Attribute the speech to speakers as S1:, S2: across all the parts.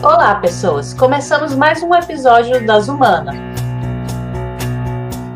S1: Olá, pessoas! Começamos mais um episódio das Humanas.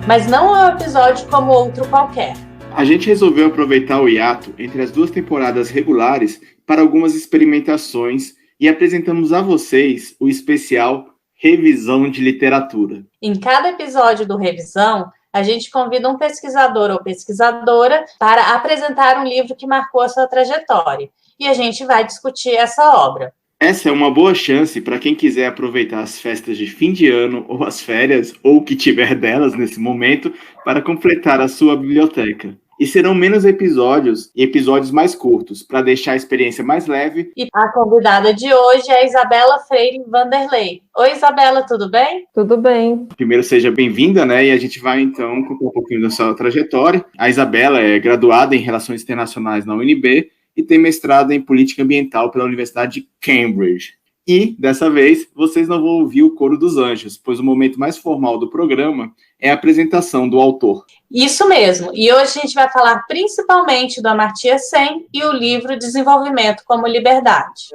S1: Mas não é um episódio como outro qualquer.
S2: A gente resolveu aproveitar o hiato entre as duas temporadas regulares para algumas experimentações e apresentamos a vocês o especial Revisão de Literatura.
S1: Em cada episódio do Revisão, a gente convida um pesquisador ou pesquisadora para apresentar um livro que marcou a sua trajetória. E a gente vai discutir essa obra.
S2: Essa é uma boa chance para quem quiser aproveitar as festas de fim de ano ou as férias, ou o que tiver delas nesse momento, para completar a sua biblioteca. E serão menos episódios e episódios mais curtos, para deixar a experiência mais leve.
S1: E a convidada de hoje é a Isabela Freire Vanderlei. Oi, Isabela, tudo bem?
S3: Tudo bem.
S2: Primeiro, seja bem-vinda, né? E a gente vai, então, contar um pouquinho da sua trajetória. A Isabela é graduada em Relações Internacionais na UNB e tem mestrado em Política Ambiental pela Universidade de Cambridge. E, dessa vez, vocês não vão ouvir o coro dos anjos, pois o momento mais formal do programa é a apresentação do autor.
S1: Isso mesmo. E hoje a gente vai falar principalmente do Amartya Sen e o livro Desenvolvimento como Liberdade.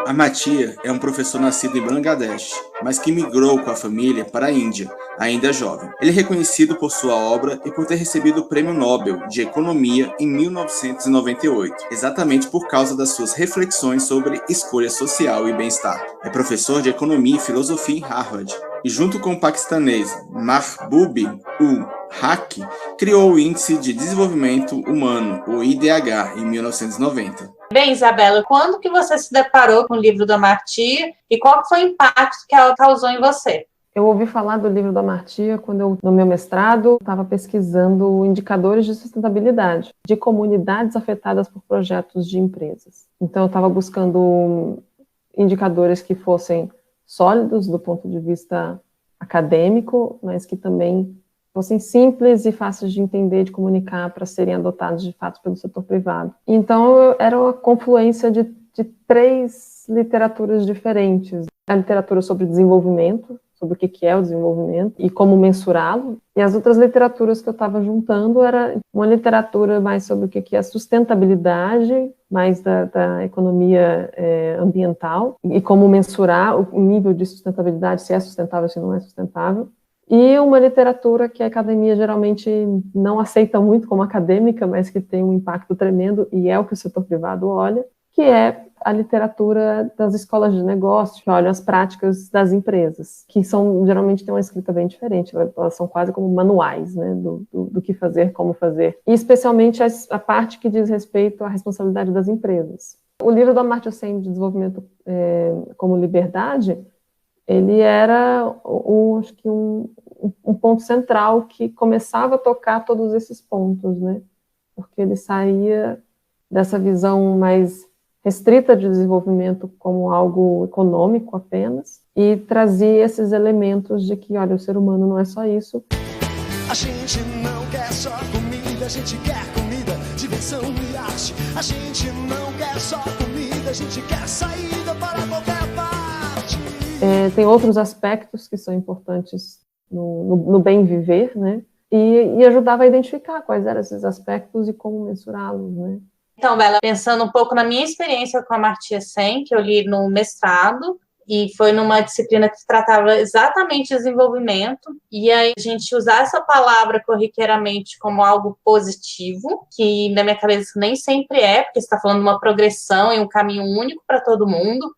S4: Amartya é um professor nascido em Bangladesh, mas que migrou com a família para a Índia, ainda jovem. Ele é reconhecido por sua obra e por ter recebido o Prêmio Nobel de Economia em 1998, exatamente por causa das suas reflexões sobre escolha social e bem-estar. É professor de Economia e Filosofia em Harvard, e junto com o paquistanês Mahbub-ul-Haq, criou o Índice de Desenvolvimento Humano, o IDH, em 1990.
S1: Bem, Isabela, quando que você se deparou com o livro do Amartya e qual foi o impacto que ela causou em você?
S3: Eu ouvi falar do livro do Amartya quando eu, no meu mestrado, estava pesquisando indicadores de sustentabilidade de comunidades afetadas por projetos de empresas. Então, eu estava buscando indicadores que fossem sólidos do ponto de vista acadêmico, mas que também fossem simples e fáceis de entender, de comunicar, para serem adotados de fato pelo setor privado. Então, era uma confluência de três literaturas diferentes. A literatura sobre desenvolvimento, sobre o que é o desenvolvimento e como mensurá-lo. E as outras literaturas que eu estava juntando era uma literatura mais sobre o que é a sustentabilidade, mais da economia ambiental, e como mensurar o nível de sustentabilidade, se é sustentável, se não é sustentável. E uma literatura que a academia geralmente não aceita muito como acadêmica, mas que tem um impacto tremendo, e é o que o setor privado olha, que é a literatura das escolas de negócio, que olham as práticas das empresas, que geralmente têm uma escrita bem diferente, elas são quase como manuais, né, do que fazer, como fazer, e especialmente a parte que diz respeito à responsabilidade das empresas. O livro do Amartya Sen de Desenvolvimento como Liberdade, ele era, acho que um ponto central que começava a tocar todos esses pontos, né, porque ele saía dessa visão mais restrita de desenvolvimento como algo econômico apenas, e trazia esses elementos de que, olha, o ser humano não é só isso.
S5: A gente não quer só comida, a gente quer comida, diversão e arte. A gente não quer só comida, a gente quer saída para qualquer parte.
S3: Tem outros aspectos que são importantes no bem viver, né? E ajudava a identificar quais eram esses aspectos e como mensurá-los, né?
S1: Então, Bela, pensando um pouco na minha experiência com a Amartya Sen, que eu li no mestrado, e foi numa disciplina que tratava exatamente de desenvolvimento, e aí a gente usar essa palavra corriqueiramente como algo positivo, que na minha cabeça nem sempre é, porque você está falando de uma progressão e um caminho único para todo mundo.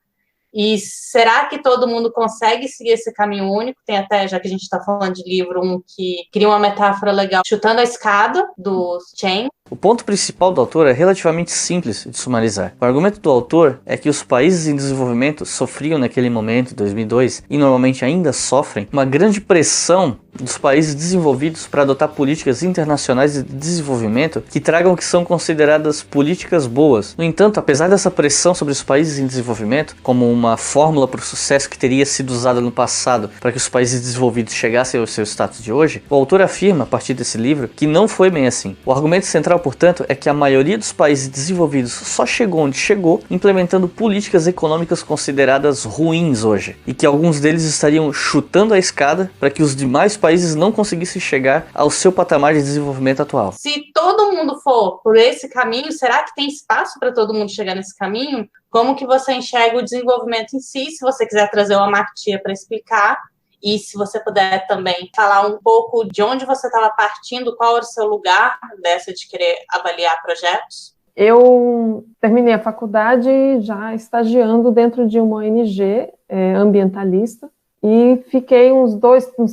S1: E será que todo mundo consegue seguir esse caminho único? Tem até, já que a gente está falando de livro, um que cria uma metáfora legal, chutando a escada, do Chen.
S6: O ponto principal do autor é relativamente simples de sumarizar. O argumento do autor é que os países em desenvolvimento sofriam naquele momento, em 2002, e normalmente ainda sofrem, uma grande pressão dos países desenvolvidos para adotar políticas internacionais de desenvolvimento que tragam o que são consideradas políticas boas. No entanto, apesar dessa pressão sobre os países em desenvolvimento, como uma fórmula para o sucesso que teria sido usada no passado para que os países desenvolvidos chegassem ao seu status de hoje, o autor afirma, a partir desse livro, que não foi bem assim. O argumento central geral, portanto, é que a maioria dos países desenvolvidos só chegou onde chegou implementando políticas econômicas consideradas ruins hoje, e que alguns deles estariam chutando a escada para que os demais países não conseguissem chegar ao seu patamar de desenvolvimento atual.
S1: Se todo mundo for por esse caminho, será que tem espaço para todo mundo chegar nesse caminho? Como que você enxerga o desenvolvimento em si? Se você quiser trazer uma Amartya para explicar, e se você puder também falar um pouco de onde você estava partindo, qual era o seu lugar dessa de querer avaliar projetos?
S3: Eu terminei a faculdade já estagiando dentro de uma ONG ambientalista e fiquei uns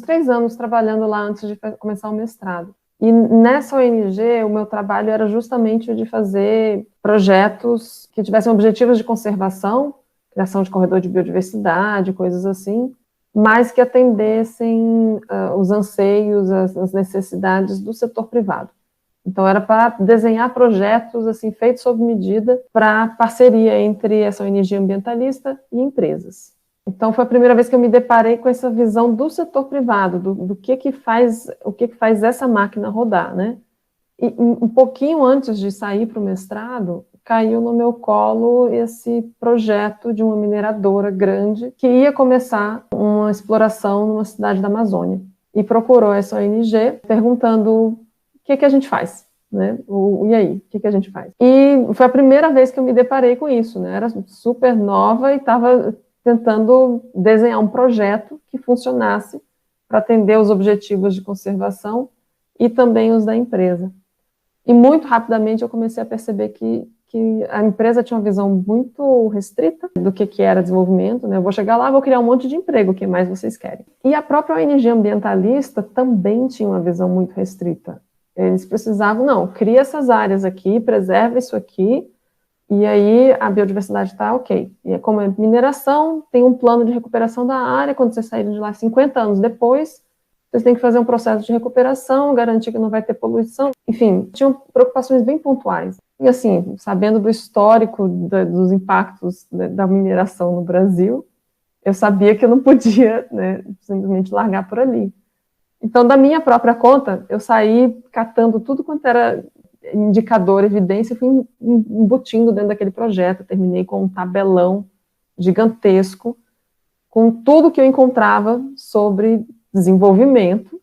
S3: 3 anos trabalhando lá antes de começar o mestrado. E nessa ONG, o meu trabalho era justamente o de fazer projetos que tivessem objetivos de conservação, criação de corredor de biodiversidade, coisas assim, mas que atendessem os anseios, as necessidades do setor privado. Então, era para desenhar projetos assim, feitos sob medida para parceria entre essa ONG ambientalista e empresas. Então, foi a primeira vez que eu me deparei com essa visão do setor privado, do que faz essa máquina rodar, né? E um pouquinho antes de sair para o mestrado, caiu no meu colo esse projeto de uma mineradora grande que ia começar uma exploração numa cidade da Amazônia. E procurou essa ONG perguntando o que a gente faz, né? E aí, o que a gente faz? E foi a primeira vez que eu me deparei com isso, né? Era super nova e estava tentando desenhar um projeto que funcionasse para atender os objetivos de conservação e também os da empresa. E muito rapidamente eu comecei a perceber que a empresa tinha uma visão muito restrita do que era desenvolvimento, né? Eu vou chegar lá, vou criar um monte de emprego, o que mais vocês querem? E a própria ONG ambientalista também tinha uma visão muito restrita. Eles precisavam, não, cria essas áreas aqui, preserva isso aqui, e aí a biodiversidade está ok. E como é mineração, tem um plano de recuperação da área, quando vocês saírem de lá 50 anos depois, vocês têm que fazer um processo de recuperação, garantir que não vai ter poluição. Enfim, tinham preocupações bem pontuais. E assim, sabendo do histórico dos impactos da mineração no Brasil, eu sabia que eu não podia, né, simplesmente largar por ali. Então, da minha própria conta, eu saí catando tudo quanto era indicador, evidência, e fui embutindo dentro daquele projeto. Eu terminei com um tabelão gigantesco, com tudo que eu encontrava sobre desenvolvimento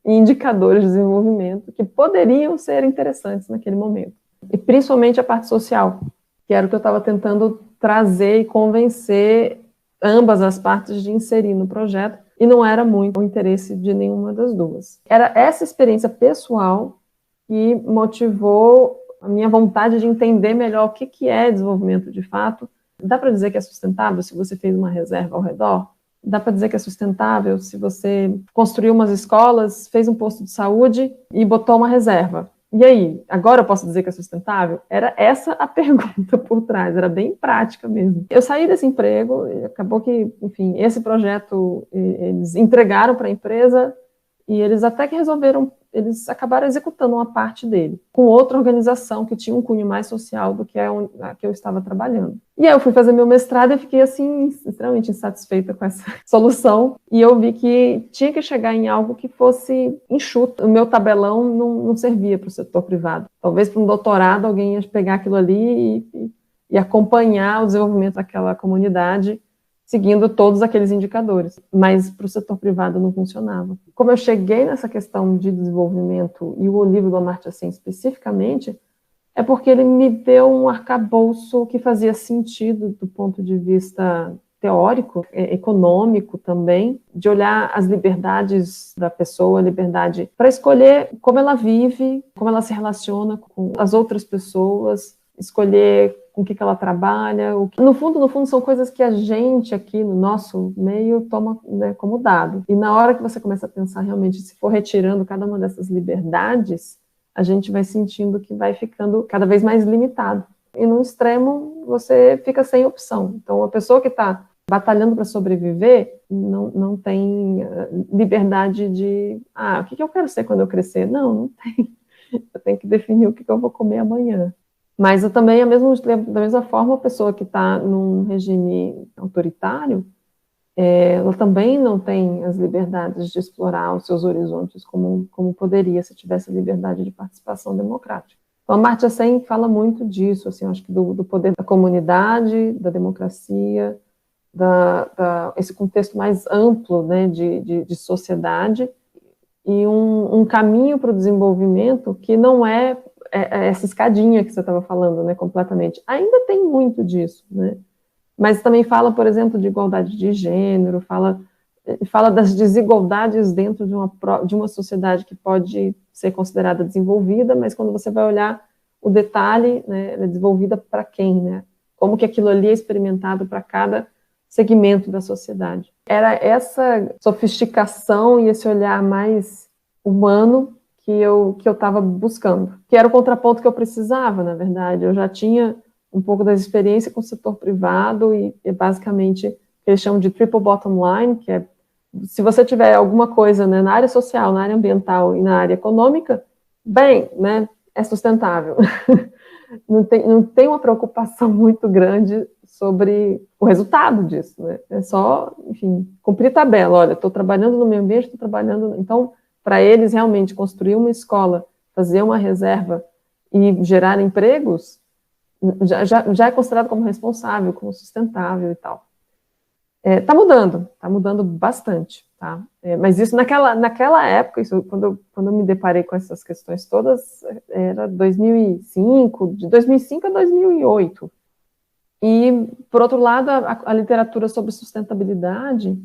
S3: e indicadores de desenvolvimento que poderiam ser interessantes naquele momento. E principalmente a parte social, que era o que eu estava tentando trazer e convencer ambas as partes de inserir no projeto, e não era muito o interesse de nenhuma das duas. Era essa experiência pessoal que motivou a minha vontade de entender melhor o que é desenvolvimento de fato. Dá para dizer que é sustentável se você fez uma reserva ao redor? Dá para dizer que é sustentável se você construiu umas escolas, fez um posto de saúde e botou uma reserva? E aí, agora eu posso dizer que é sustentável? Era essa a pergunta por trás, era bem prática mesmo. Eu saí desse emprego e acabou que, enfim, esse projeto eles entregaram para a empresa e eles até que eles acabaram executando uma parte dele, com outra organização que tinha um cunho mais social do que a que eu estava trabalhando. E aí eu fui fazer meu mestrado e fiquei, assim, extremamente insatisfeita com essa solução, e eu vi que tinha que chegar em algo que fosse enxuto. O meu tabelão não servia para o setor privado. Talvez para um doutorado alguém ia pegar aquilo ali e acompanhar o desenvolvimento daquela comunidade, seguindo todos aqueles indicadores, mas para o setor privado não funcionava. Como eu cheguei nessa questão de desenvolvimento, e o livro do Amartya Sen especificamente, é porque ele me deu um arcabouço que fazia sentido do ponto de vista teórico, econômico também, de olhar as liberdades da pessoa, liberdade para escolher como ela vive, como ela se relaciona com as outras pessoas, escolher com o que ela trabalha. No fundo, são coisas que a gente aqui no nosso meio toma, né, como dado. E na hora que você começa a pensar realmente, se for retirando cada uma dessas liberdades, a gente vai sentindo que vai ficando cada vez mais limitado. E no extremo, você fica sem opção. Então, a pessoa que está batalhando para sobreviver não tem liberdade de, o que eu quero ser quando eu crescer? Não tem. Eu tenho que definir o que eu vou comer amanhã. Mas eu também, da mesma forma, a pessoa que está num regime autoritário, ela também não tem as liberdades de explorar os seus horizontes como poderia se tivesse a liberdade de participação democrática. Então, a Amartya Sen fala muito disso, assim, acho que do poder da comunidade, da democracia, esse contexto mais amplo, né, de sociedade, e um caminho para o desenvolvimento que não é essa escadinha que você estava falando, né, completamente. Ainda tem muito disso, né, mas também fala, por exemplo, de igualdade de gênero, fala das desigualdades dentro de uma sociedade que pode ser considerada desenvolvida, mas quando você vai olhar o detalhe, né, ela é desenvolvida para quem, né? Como que aquilo ali é experimentado para cada segmento da sociedade. Era essa sofisticação e esse olhar mais humano que eu estava buscando, que era o contraponto que eu precisava, na verdade. Eu já tinha um pouco da experiência com o setor privado e basicamente, que eles chamam de triple bottom line, que é, se você tiver alguma coisa, né, na área social, na área ambiental e na área econômica, bem, né, é sustentável. Não tem uma preocupação muito grande sobre o resultado disso, né? É só, enfim, cumprir tabela. Olha, estou trabalhando no meio ambiente, estou trabalhando... Então, para eles, realmente, construir uma escola, fazer uma reserva e gerar empregos, já é considerado como responsável, como sustentável e tal. Tá mudando bastante, tá? Mas isso naquela época, isso, quando eu me deparei com essas questões todas, era 2005, de 2005 a 2008. E, por outro lado, a literatura sobre sustentabilidade,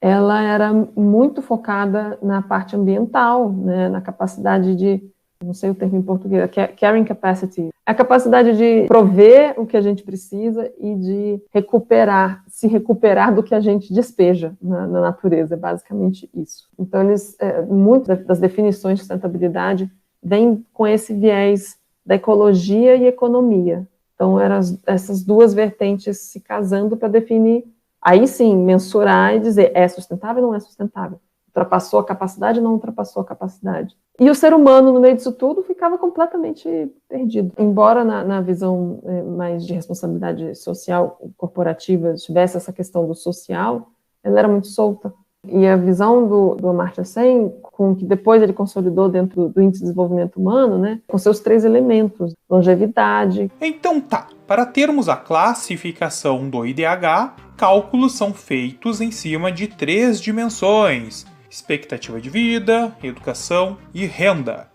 S3: ela era muito focada na parte ambiental, né, na capacidade de, não sei o termo em português, carrying capacity, a capacidade de prover o que a gente precisa e de se recuperar do que a gente despeja na natureza, é basicamente isso. Então, muitas das definições de sustentabilidade vêm com esse viés da ecologia e economia. Então, eram essas duas vertentes se casando para definir, aí sim, mensurar e dizer, é sustentável ou não é sustentável? Ultrapassou a capacidade ou não ultrapassou a capacidade? E o ser humano, no meio disso tudo, ficava completamente perdido. Embora na visão mais de responsabilidade social corporativa tivesse essa questão do social, ela era muito solta. E a visão do Amartya Sen, com que depois ele consolidou dentro do Índice de Desenvolvimento Humano, né, com seus 3 elementos, longevidade.
S7: Então tá, para termos a classificação do IDH, cálculos são feitos em cima de 3 dimensões: expectativa de vida, educação e renda.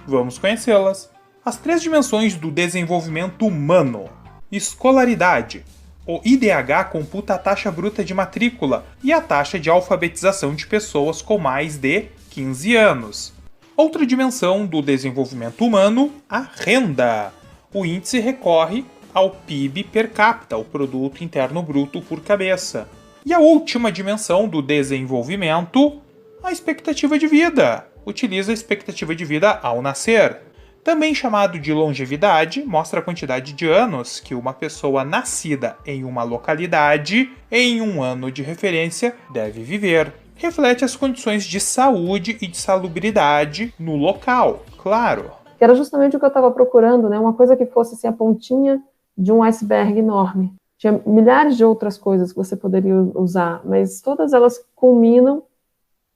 S7: Vamos conhecê-las. As 3 dimensões do desenvolvimento humano. Escolaridade. O IDH computa a taxa bruta de matrícula e a taxa de alfabetização de pessoas com mais de 15 anos. Outra dimensão do desenvolvimento humano, a renda. O índice recorre ao PIB per capita, o Produto Interno Bruto por cabeça. E a última dimensão do desenvolvimento, a expectativa de vida. Utiliza a expectativa de vida ao nascer. Também chamado de longevidade, mostra a quantidade de anos que uma pessoa nascida em uma localidade, em um ano de referência, deve viver. Reflete as condições de saúde e de salubridade no local, claro.
S3: Era justamente o que eu estava procurando, né? Uma coisa que fosse assim, a pontinha de um iceberg enorme. Tinha milhares de outras coisas que você poderia usar, mas todas elas culminam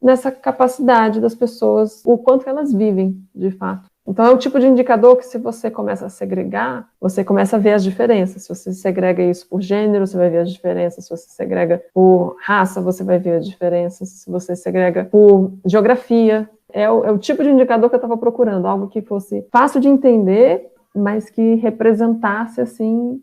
S3: nessa capacidade das pessoas, o quanto elas vivem, de fato. Então, é o tipo de indicador que, se você começa a segregar, você começa a ver as diferenças. Se você segrega isso por gênero, você vai ver as diferenças. Se você segrega por raça, você vai ver as diferenças. Se você segrega por geografia, é o tipo de indicador que eu estava procurando. Algo que fosse fácil de entender, mas que representasse, assim,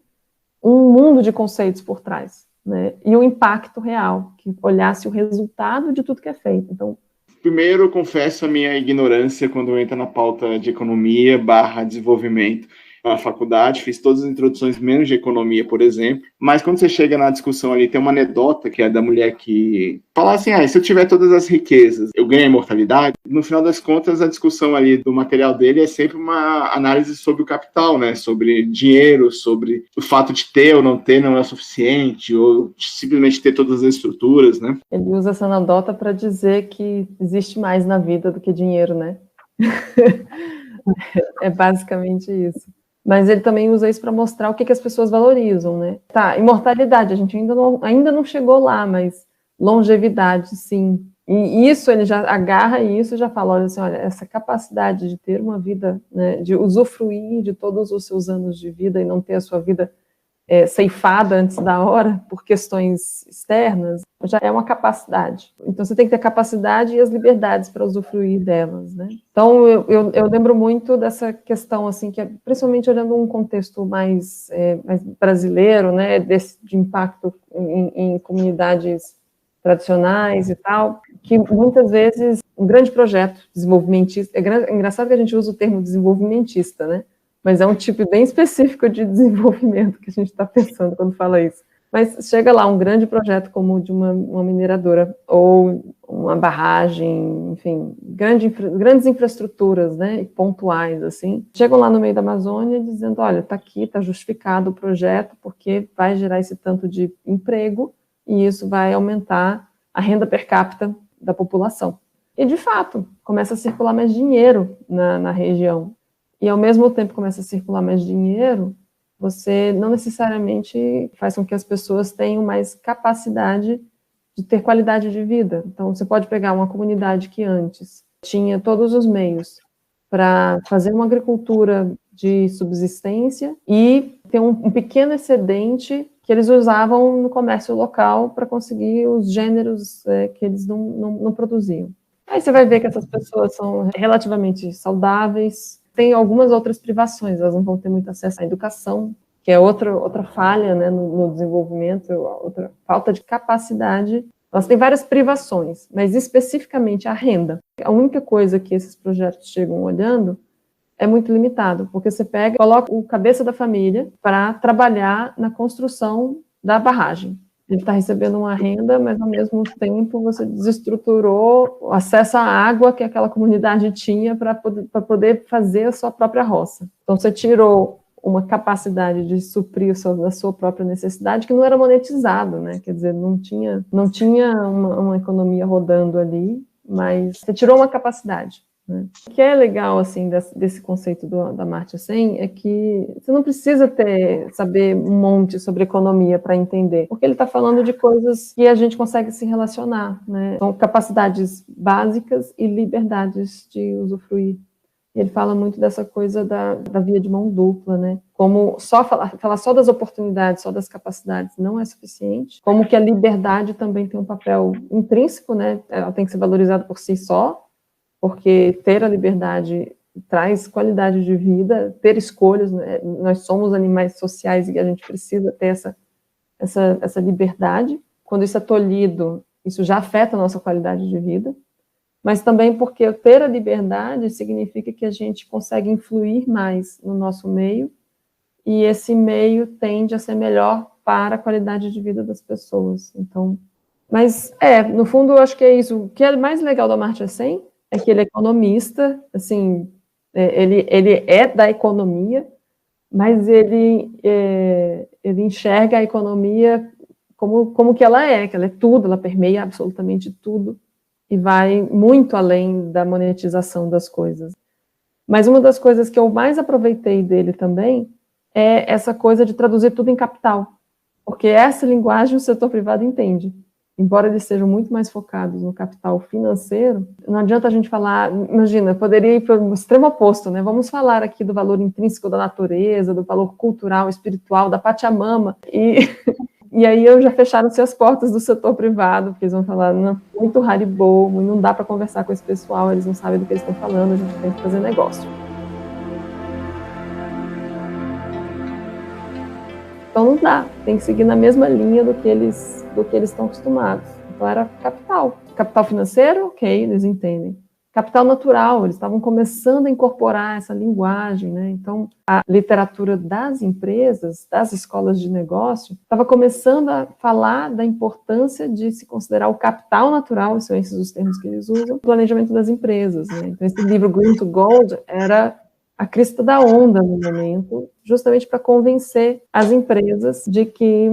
S3: um mundo de conceitos por trás, né? E o impacto real, que olhasse o resultado de tudo que é feito. Então,
S2: primeiro, eu confesso a minha ignorância quando entra na pauta de economia / desenvolvimento. Na faculdade, fiz todas as introduções, menos de economia, por exemplo. Mas quando você chega na discussão ali, tem uma anedota que é da mulher que fala assim, se eu tiver todas as riquezas, eu ganho a imortalidade. No final das contas, a discussão ali do material dele é sempre uma análise sobre o capital, né? Sobre dinheiro, sobre o fato de ter ou não ter não é o suficiente, ou simplesmente ter todas as estruturas, né?
S3: Ele usa essa anedota para dizer que existe mais na vida do que dinheiro, né? É basicamente isso. Mas ele também usa isso para mostrar o que as pessoas valorizam, né? Tá, imortalidade, a gente ainda não chegou lá, mas longevidade, sim. E isso ele já agarra isso e já fala, olha assim, olha, essa capacidade de ter uma vida, né, de usufruir de todos os seus anos de vida e não ter a sua vida ceifada antes da hora por questões externas, já é uma capacidade. Então você tem que ter capacidade e as liberdades para usufruir delas, né? Então eu lembro muito dessa questão, assim, que é, principalmente olhando um contexto mais brasileiro, né, de impacto em comunidades tradicionais e tal, que muitas vezes um grande projeto desenvolvimentista, é engraçado que a gente usa o termo desenvolvimentista, né? Mas é um tipo bem específico de desenvolvimento que a gente está pensando quando fala isso. Mas chega lá um grande projeto como o de uma mineradora, ou uma barragem, enfim, grandes infraestruturas, né, pontuais, assim. Chegam lá no meio da Amazônia dizendo, olha, está aqui, está justificado o projeto, porque vai gerar esse tanto de emprego, e isso vai aumentar a renda per capita da população. E, de fato, começa a circular mais dinheiro na região. E, ao mesmo tempo, começa a circular mais dinheiro, você não necessariamente faz com que as pessoas tenham mais capacidade de ter qualidade de vida. Então, você pode pegar uma comunidade que antes tinha todos os meios para fazer uma agricultura de subsistência e ter um pequeno excedente que eles usavam no comércio local para conseguir os gêneros que eles não produziam. Aí você vai ver que essas pessoas são relativamente saudáveis, tem algumas outras privações, elas não vão ter muito acesso à educação, que é outra falha, né, no desenvolvimento, outra falta de capacidade. Elas têm várias privações, mas especificamente a renda. A única coisa que esses projetos chegam olhando é muito limitado, porque você pega e coloca o cabeça da família para trabalhar na construção da barragem. Ele está recebendo uma renda, mas ao mesmo tempo você desestruturou o acesso à água que aquela comunidade tinha para poder fazer a sua própria roça. Então você tirou uma capacidade de suprir a sua própria necessidade que não era monetizado, né? Quer dizer, não tinha uma economia rodando ali, mas você tirou uma capacidade. Né? O que é legal, assim, desse conceito da Amartya Sen é que você não precisa saber um monte sobre economia para entender, porque ele está falando de coisas que a gente consegue se relacionar, né? São capacidades básicas e liberdades de usufruir. Ele fala muito dessa coisa da via de mão dupla, né? Como falar só das oportunidades, só das capacidades não é suficiente, como que a liberdade também tem um papel intrínseco, né? Ela tem que ser valorizada por si só, porque ter a liberdade traz qualidade de vida, ter escolhas, né? Nós somos animais sociais e a gente precisa ter essa liberdade. Quando isso é tolhido, isso já afeta a nossa qualidade de vida, mas também porque ter a liberdade significa que a gente consegue influir mais no nosso meio, e esse meio tende a ser melhor para a qualidade de vida das pessoas. Então, mas, no fundo, eu acho que é isso. O que é mais legal do Amartya Sen é que ele é economista, assim, ele é da economia, mas ele enxerga a economia como que ela é tudo, ela permeia absolutamente tudo e vai muito além da monetização das coisas. Mas uma das coisas que eu mais aproveitei dele também é essa coisa de traduzir tudo em capital, porque essa linguagem o setor privado entende. Embora eles sejam muito mais focados no capital financeiro, não adianta a gente falar, imagina, poderia ir para o extremo oposto, né? Vamos falar aqui do valor intrínseco da natureza, do valor cultural, espiritual, da Pachamama, e aí já fecharam-se as portas do setor privado, porque eles vão falar, não, muito Haribo, não dá para conversar com esse pessoal, eles não sabem do que eles estão falando, a gente tem que fazer negócio. Então não dá, tem que seguir na mesma linha do que eles estão acostumados. Então era capital. Capital financeiro, ok, eles entendem. Capital natural, eles estavam começando a incorporar essa linguagem, né? Então a literatura das empresas, das escolas de negócio, estava começando a falar da importância de se considerar o capital natural, são esses os termos que eles usam, no planejamento das empresas, né? Então esse livro Green to Gold era a crista da onda no momento, justamente para convencer as empresas de que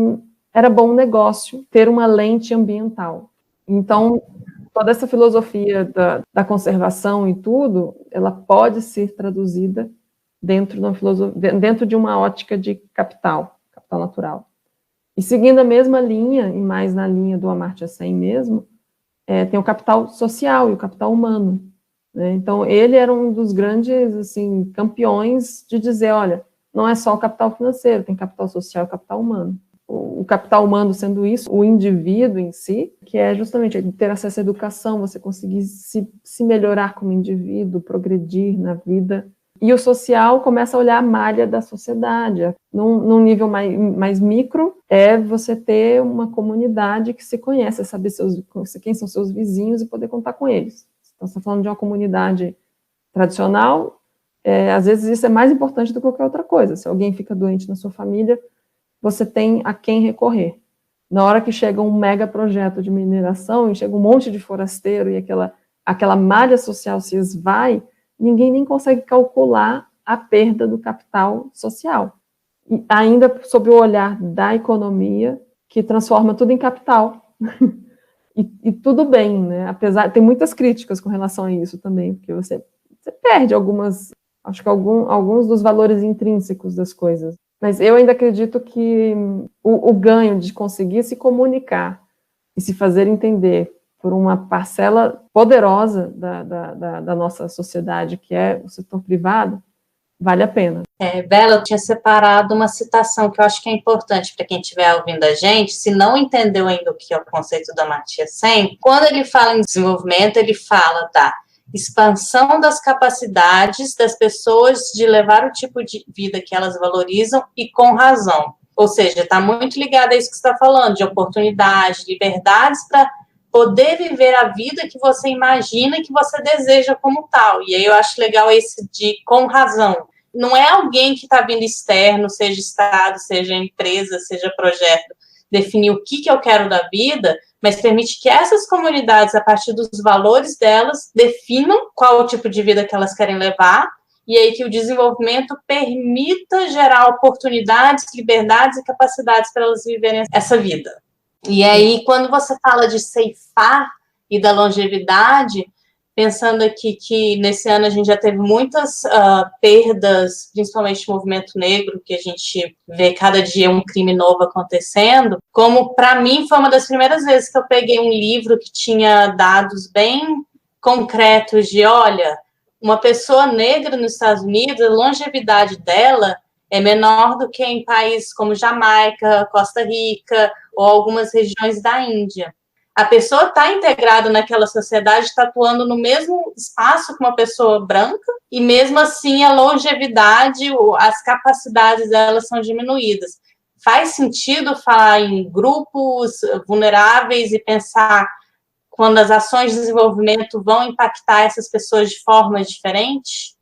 S3: era bom negócio ter uma lente ambiental. Então, toda essa filosofia da conservação e tudo, ela pode ser traduzida dentro de uma ótica de capital natural. E seguindo a mesma linha, e mais na linha do Amartya Sen mesmo, tem o capital social e o capital humano, né? Então, ele era um dos grandes, assim, campeões de dizer, olha, não é só o capital financeiro, tem capital social e capital humano. O capital humano sendo isso, o indivíduo em si, que é justamente ter acesso à educação, você conseguir se melhorar como indivíduo, progredir na vida. E o social começa a olhar a malha da sociedade. Num nível mais micro, é você ter uma comunidade que se conhece, saber quem são seus vizinhos e poder contar com eles. Então, você está falando de uma comunidade tradicional, às vezes isso é mais importante do que qualquer outra coisa. Se alguém fica doente na sua família, você tem a quem recorrer. Na hora que chega um mega projeto de mineração, e chega um monte de forasteiro, e aquela malha social se esvai, ninguém nem consegue calcular a perda do capital social. E ainda sob o olhar da economia, que transforma tudo em capital. E tudo bem, né? Apesar, tem muitas críticas com relação a isso também, porque você perde acho que alguns dos valores intrínsecos das coisas. Mas eu ainda acredito que o ganho de conseguir se comunicar e se fazer entender por uma parcela poderosa da nossa sociedade, que é o setor privado, vale a pena.
S1: Bela, eu tinha separado uma citação que eu acho que é importante para quem estiver ouvindo a gente, se não entendeu ainda o que é o conceito do Amartya Sen, quando ele fala em desenvolvimento, ele fala da expansão das capacidades das pessoas de levar o tipo de vida que elas valorizam e com razão. Ou seja, está muito ligado a isso que você está falando, de oportunidade, liberdades para poder viver a vida que você imagina que você deseja como tal. E aí eu acho legal esse de com razão. Não é alguém que está vindo externo, seja Estado, seja empresa, seja projeto, definir o que eu quero da vida, mas permite que essas comunidades, a partir dos valores delas, definam qual o tipo de vida que elas querem levar, e aí que o desenvolvimento permita gerar oportunidades, liberdades e capacidades para elas viverem essa vida. E aí, quando você fala de ceifar e da longevidade, pensando aqui que nesse ano a gente já teve muitas perdas, principalmente no movimento negro, que a gente vê cada dia um crime novo acontecendo, como para mim foi uma das primeiras vezes que eu peguei um livro que tinha dados bem concretos de, olha, uma pessoa negra nos Estados Unidos, a longevidade dela é menor do que em países como Jamaica, Costa Rica ou algumas regiões da Índia. A pessoa está integrada naquela sociedade, está atuando no mesmo espaço que uma pessoa branca, e mesmo assim a longevidade, as capacidades delas são diminuídas. Faz sentido falar em grupos vulneráveis e pensar quando as ações de desenvolvimento vão impactar essas pessoas de forma diferente?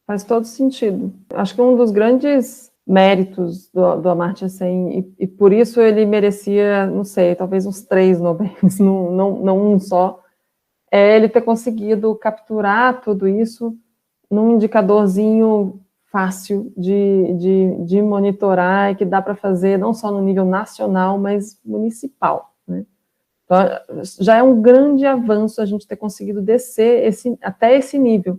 S3: Faz todo sentido. Acho que um dos grandes méritos do Amartya Sen, e por isso ele merecia, não sei, talvez uns 3 Nobéis, não um só, é ele ter conseguido capturar tudo isso num indicadorzinho fácil de monitorar e que dá para fazer não só no nível nacional, mas municipal, né? Então, já é um grande avanço a gente ter conseguido descer até esse nível.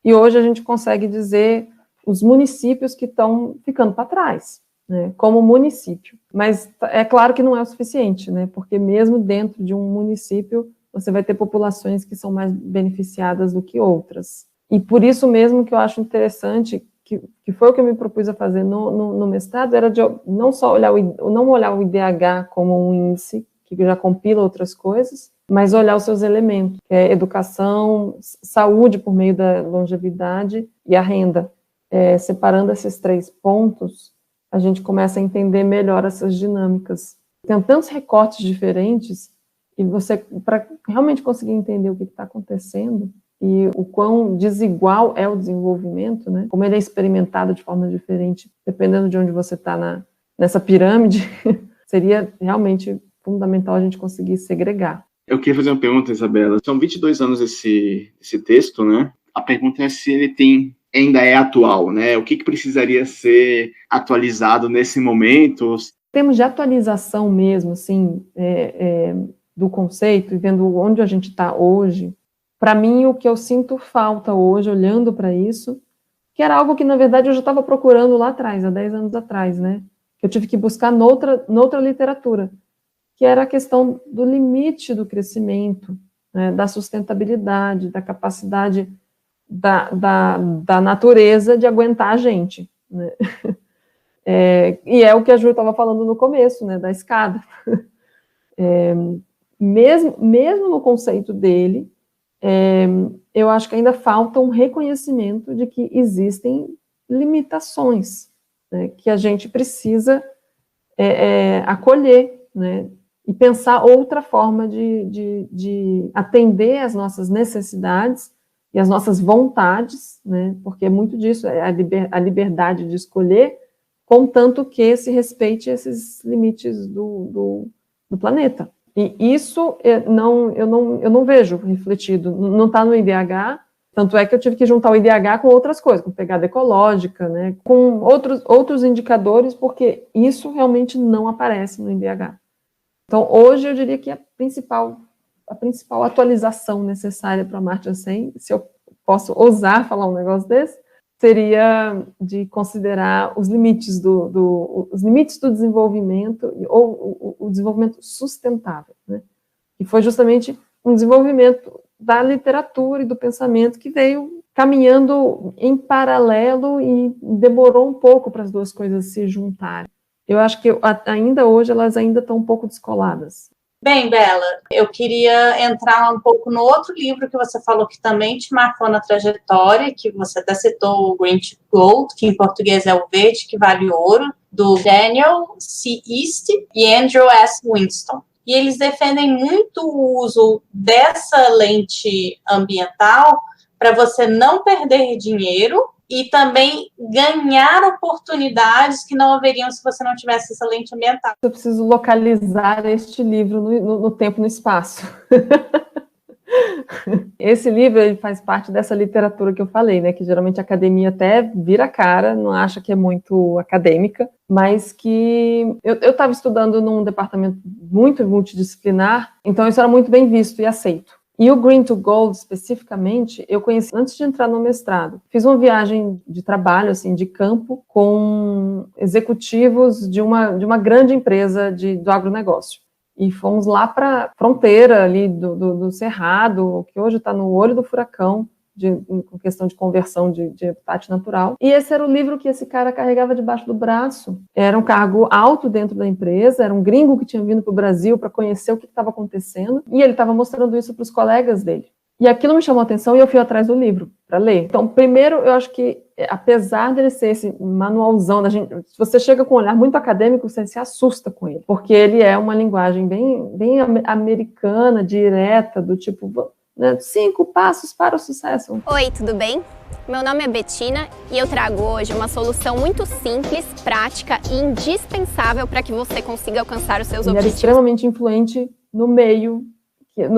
S3: E hoje a gente consegue dizer os municípios que estão ficando para trás, né, como município. Mas é claro que não é o suficiente, né, porque mesmo dentro de um município, você vai ter populações que são mais beneficiadas do que outras. E por isso mesmo que eu acho interessante, que foi o que eu me propus a fazer no mestrado, era de não só olhar o IDH como um índice, que já compila outras coisas, mas olhar os seus elementos, que é educação, saúde por meio da longevidade e a renda. Separando esses 3 pontos, a gente começa a entender melhor essas dinâmicas. Tem tantos recortes diferentes, e você, para realmente conseguir entender o que está acontecendo, e o quão desigual é o desenvolvimento, né? Como ele é experimentado de forma diferente, dependendo de onde você está nessa pirâmide, seria realmente fundamental a gente conseguir segregar.
S2: Eu queria fazer uma pergunta, Isabela. São 22 anos esse texto, né? A pergunta é se ele ainda é atual, né? O que precisaria ser atualizado nesse momento?
S3: Em termos de atualização mesmo, assim, do conceito, e vendo onde a gente está hoje, para mim o que eu sinto falta hoje, olhando para isso, que era algo que, na verdade, eu já estava procurando lá atrás, há 10 anos atrás, né? Eu tive que buscar noutra literatura, que era a questão do limite do crescimento, né, da sustentabilidade, da capacidade da natureza de aguentar a gente, né? E é o que a Ju estava falando no começo, né, da escada. Mesmo no conceito dele, eu acho que ainda falta um reconhecimento de que existem limitações, né, que a gente precisa acolher, né, e pensar outra forma de atender às nossas necessidades e às nossas vontades, né, porque muito disso é a liberdade de escolher, contanto que se respeite esses limites do planeta. E isso eu não vejo refletido, não está no IDH, tanto é que eu tive que juntar o IDH com outras coisas, com pegada ecológica, né, com outros indicadores, porque isso realmente não aparece no IDH. Então, hoje eu diria que a principal atualização necessária para a Amartya Sen, se eu posso ousar falar um negócio desse, seria de considerar os limites do desenvolvimento, ou o desenvolvimento sustentável, né? Que foi justamente um desenvolvimento da literatura e do pensamento que veio caminhando em paralelo e demorou um pouco para as duas coisas se juntarem. Eu acho que ainda hoje elas ainda estão um pouco descoladas.
S1: Bem, Bela, eu queria entrar um pouco no outro livro que você falou que também te marcou na trajetória, que você até citou, o Green to Gold, que em português é o Verde que Vale Ouro, do Daniel C. East e Andrew S. Winston. E eles defendem muito o uso dessa lente ambiental para você não perder dinheiro e também ganhar oportunidades que não haveriam se você não tivesse essa lente ambiental.
S3: Eu preciso localizar este livro no tempo e no espaço. Esse livro ele faz parte dessa literatura que eu falei, né, que geralmente a academia até vira a cara, não acha que é muito acadêmica, mas que eu estava estudando num departamento muito multidisciplinar, então isso era muito bem visto e aceito. E o Green to Gold, especificamente, eu conheci antes de entrar no mestrado. Fiz uma viagem de trabalho, assim, de campo, com executivos de uma grande empresa do agronegócio. E fomos lá para a fronteira ali do Cerrado, que hoje está no olho do furacão, com questão de conversão de habitat natural. E esse era o livro que esse cara carregava debaixo do braço. Era um cargo alto dentro da empresa, era um gringo que tinha vindo para o Brasil para conhecer o que estava acontecendo, e ele estava mostrando isso para os colegas dele. E aquilo me chamou a atenção e eu fui atrás do livro para ler. Então, primeiro, eu acho que, apesar dele ser esse manualzão da gente, se você chega com um olhar muito acadêmico, você se assusta com ele, porque ele é uma linguagem bem americana, direta, do tipo, né, 5 passos para o sucesso.
S8: Oi, tudo bem? Meu nome é Betina e eu trago hoje uma solução muito simples, prática e indispensável para que você consiga alcançar os seus objetivos.
S3: Ele era extremamente influente no meio,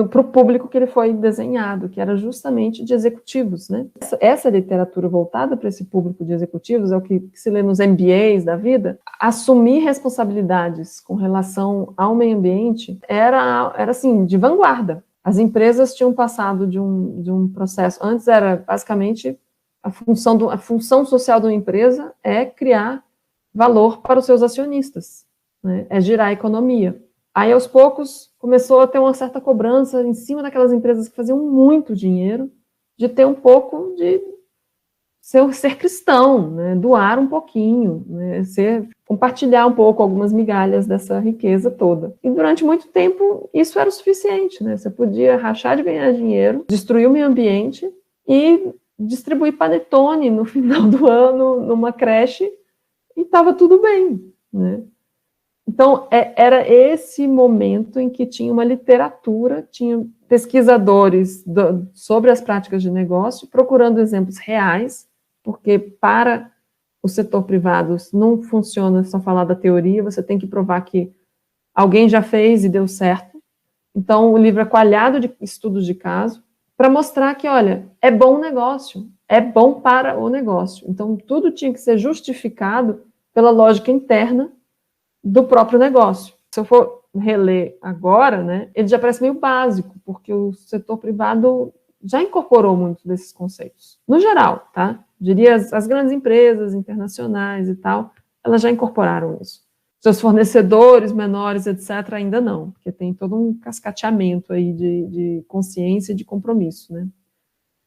S3: para o público que ele foi desenhado, que era justamente de executivos, né? Essa literatura voltada para esse público de executivos é o que se lê nos MBAs da vida. Assumir responsabilidades com relação ao meio ambiente era assim, de vanguarda. As empresas tinham passado de um processo, antes era basicamente a função social de uma empresa é criar valor para os seus acionistas, né? É girar a economia. Aí, aos poucos, começou a ter uma certa cobrança em cima daquelas empresas que faziam muito dinheiro, de ter um pouco de ser cristão, né? Doar um pouquinho, né? Compartilhar um pouco algumas migalhas dessa riqueza toda. E durante muito tempo, isso era o suficiente, né? Você podia rachar de ganhar dinheiro, destruir o meio ambiente e distribuir panetone no final do ano numa creche e estava tudo bem, né? Então, era esse momento em que tinha uma literatura, tinha pesquisadores sobre as práticas de negócio, procurando exemplos reais, porque para o setor privado não funciona só falar da teoria, você tem que provar que alguém já fez e deu certo. Então, o livro é coalhado de estudos de caso, para mostrar que, olha, é bom negócio, é bom para o negócio. Então, tudo tinha que ser justificado pela lógica interna do próprio negócio. Se eu for reler agora, né, ele já parece meio básico, porque o setor privado já incorporou muito desses conceitos. No geral, tá? Diria as grandes empresas internacionais e tal, elas já incorporaram isso. seus fornecedores menores, etc., ainda não, porque tem todo um cascateamento aí de consciência e de compromisso, né?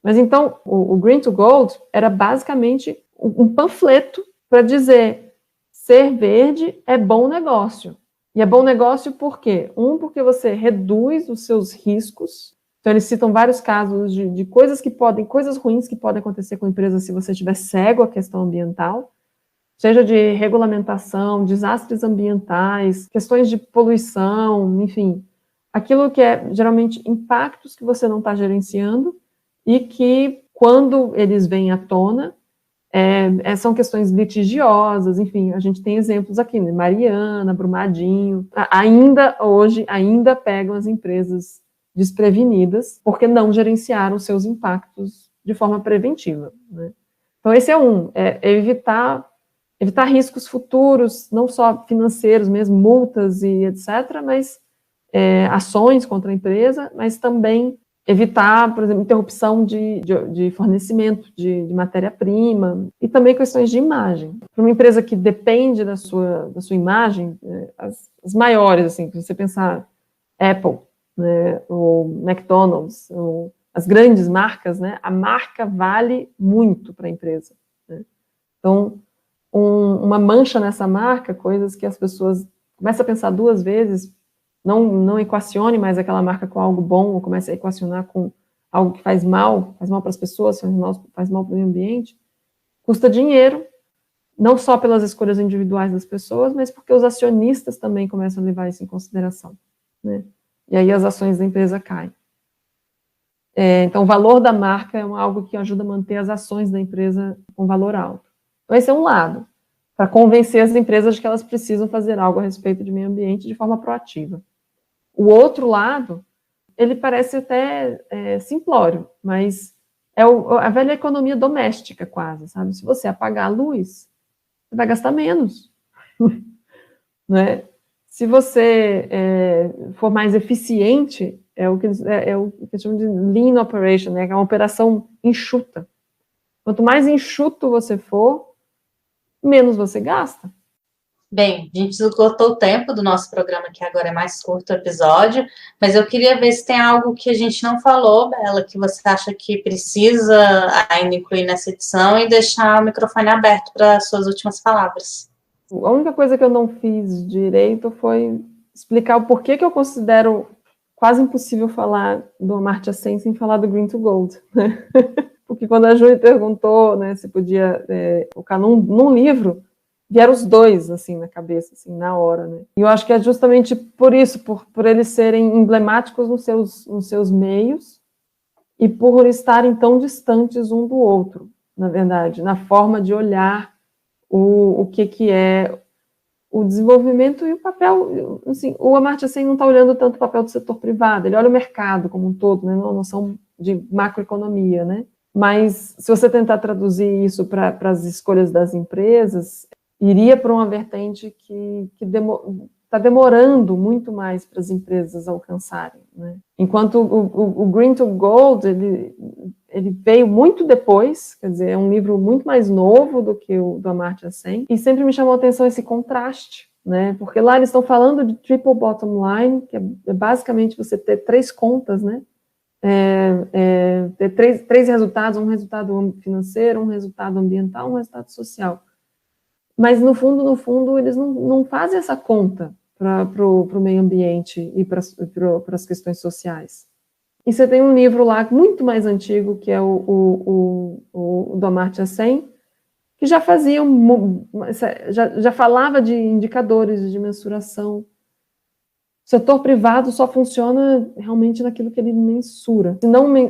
S3: Mas então, o Green to Gold era basicamente um panfleto para dizer: ser verde é bom negócio. E é bom negócio por quê? Porque você reduz os seus riscos. Então, eles citam vários casos de coisas ruins que podem acontecer com a empresa se você estiver cego à questão ambiental, seja de regulamentação, desastres ambientais, questões de poluição, enfim, aquilo que é geralmente impactos que você não está gerenciando e que, quando eles vêm à tona, são questões litigiosas, enfim, a gente tem exemplos aqui, né? Mariana, Brumadinho, ainda pegam as empresas desprevenidas porque não gerenciaram seus impactos de forma preventiva, né? Então, esse é evitar riscos futuros, não só financeiros mesmo, multas e etc., mas ações contra a empresa, mas também evitar, por exemplo, interrupção de fornecimento de matéria-prima e também questões de imagem. Para uma empresa que depende da sua imagem, as maiores, assim, se você pensar Apple, né, ou McDonald's, ou as grandes marcas, né, a marca vale muito para a empresa, né? Então, uma mancha nessa marca, coisas que as pessoas começam a pensar duas vezes, não equacione mais aquela marca com algo bom, ou comece a equacionar com algo que faz mal para as pessoas, faz mal para o meio ambiente, custa dinheiro, não só pelas escolhas individuais das pessoas, mas porque os acionistas também começam a levar isso em consideração, né? E aí as ações da empresa caem. Então, o valor da marca é algo que ajuda a manter as ações da empresa com valor alto. Então, esse é um lado, para convencer as empresas de que elas precisam fazer algo a respeito de meio ambiente de forma proativa. O outro lado, ele parece até simplório, mas é a velha economia doméstica quase, sabe? Se você apagar a luz, você vai gastar menos, né? Se você for mais eficiente, é o que chamam de lean operation, né? Que é uma operação enxuta. Quanto mais enxuto você for, menos você gasta.
S1: Bem, a gente esgotou o tempo do nosso programa, que agora é mais curto o episódio, mas eu queria ver se tem algo que a gente não falou, Bela, que você acha que precisa ainda incluir nessa edição, e deixar o microfone aberto para as suas últimas palavras.
S3: A única coisa que eu não fiz direito foi explicar o porquê que eu considero quase impossível falar do Amartya Sen sem falar do Green to Gold, né? Porque quando a Júlia perguntou, né, se podia colocar num livro, vieram os dois, assim, na cabeça, assim, na hora, né? E eu acho que é justamente por isso, por eles serem emblemáticos nos seus meios e por estarem tão distantes um do outro, na verdade, na forma de olhar o que é o desenvolvimento e o papel, assim, o Amartya Sen não está olhando tanto o papel do setor privado, ele olha o mercado como um todo, né, uma noção de macroeconomia, né? Mas se você tentar traduzir isso para as escolhas das empresas, iria para uma vertente que está demorando muito mais para as empresas alcançarem, né? Enquanto o Green to Gold, ele veio muito depois, quer dizer, é um livro muito mais novo do que o do Amartya Sen, e sempre me chamou a atenção esse contraste, né? Porque lá eles estão falando de triple bottom line, que é basicamente você ter 3 contas, né? Ter três resultados, um resultado financeiro, um resultado ambiental, um resultado social. Mas, no fundo, eles não fazem essa conta para o meio ambiente e para as questões sociais. E você tem um livro lá muito mais antigo, que é o do Amartya Sen, que já falava de indicadores de mensuração. O setor privado só funciona realmente naquilo que ele mensura.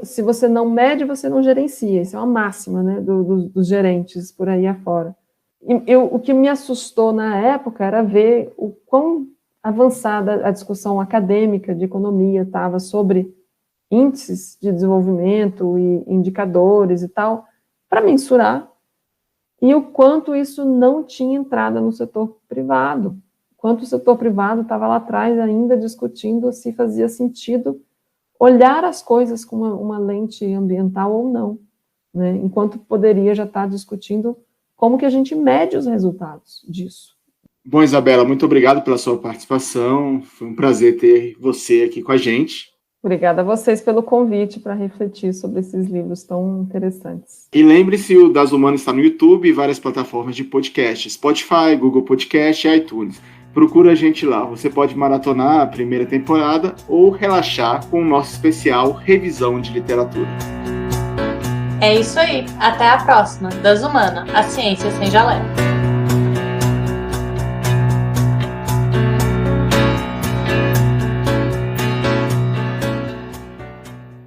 S3: Se você não mede, você não gerencia. Isso é uma máxima, né, dos gerentes por aí afora. O que me assustou na época era ver o quão avançada a discussão acadêmica de economia estava sobre índices de desenvolvimento e indicadores e tal, para mensurar, e o quanto isso não tinha entrada no setor privado. Quanto o setor privado estava lá atrás ainda discutindo se fazia sentido olhar as coisas com uma lente ambiental ou não, né? Enquanto poderia já estar discutindo como que a gente mede os resultados disso.
S2: Bom, Isabela, muito obrigado pela sua participação. Foi um prazer ter você aqui com a gente.
S3: Obrigada a vocês pelo convite para refletir sobre esses livros tão interessantes.
S2: E lembre-se, o Das Humanas está no YouTube e várias plataformas de podcast, Spotify, Google Podcast e iTunes. Procura a gente lá. Você pode maratonar a primeira temporada ou relaxar com o nosso especial Revisão de Literatura.
S1: É isso aí. Até a próxima. Das Humanas, a ciência sem jalé.